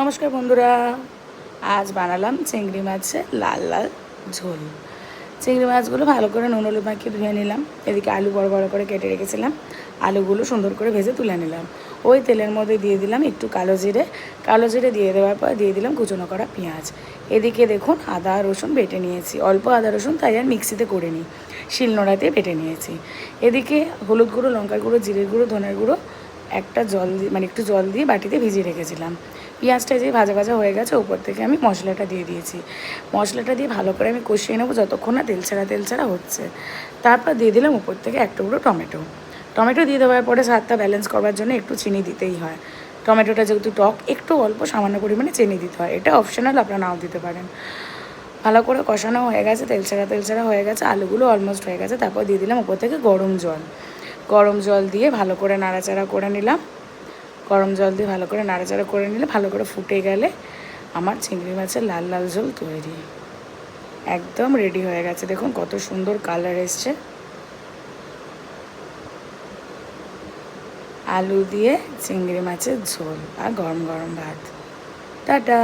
নমস্কার বন্ধুরা, আজ বানালাম চিংড়ি মাছের লাল লাল ঝোল। চিংড়ি মাছগুলো ভালো করে নুন হলুদ মাখিয়ে ধুয়ে নিলাম। এদিকে আলু বড় বড় করে কেটে রেখেছিলাম, আলুগুলো সুন্দর করে ভেজে তুলে নিলাম। ওই তেলের মধ্যে দিয়ে দিলাম একটু কালো জিরে দিয়ে দেওয়ার পর দিয়ে দিলাম কুচনো করা পেঁয়াজ। এদিকে দেখুন আদা রসুন বেটে নিয়েছি, অল্প আদা রসুন তাই আর মিক্সিতে করে নিই, শিলনোড়াতে বেটে নিয়েছি। এদিকে হলুদ গুঁড়ো, লঙ্কার গুঁড়ো, জিরের গুঁড়ো, ধনের গুঁড়ো একটু জল দিয়ে বাটিতে ভিজিয়ে রেখেছিলাম। পেঁয়াজটা যে ভাজা ভাজা হয়ে গেছে, উপর থেকে আমি মশলাটা দিয়ে দিয়েছি। মশলাটা দিয়ে ভালো করে আমি কষিয়ে নেবো যতক্ষণ না তেল ছাড়া হচ্ছে। তারপর দিয়ে দিলাম উপর থেকে এক টুকরো টমেটো দিয়ে দেওয়ার পরে স্বাদটা ব্যালেন্স করবার জন্য একটু চিনি দিতেই হয়। টমেটোটা যেহেতু টক, একটু অল্প সামান্য পরিমাণে চিনি দিতে হয়, এটা অপশনাল, আপনারা নাও দিতে পারেন। ভালো করে কষানো হয়ে গেছে, তেল ছাড়া হয়ে গেছে, আলুগুলো অলমোস্ট হয়ে গেছে। তারপর দিয়ে দিলাম উপর থেকে গরম জল দিয়ে ভালো করে নাড়াচাড়া করে নিলাম। গরম জল দিয়ে ভালো করে নাড়াচাড়া করে নিলে ভালো করে ফুটে গেলে আমার চিংড়ি মাছের লাল লাল ঝোল তৈরি, একদম রেডি হয়ে গেছে। দেখুন কত সুন্দর কালার এসছে। আলু দিয়ে চিংড়ি মাছের ঝোল আর গরম গরম ভাত। টাটা।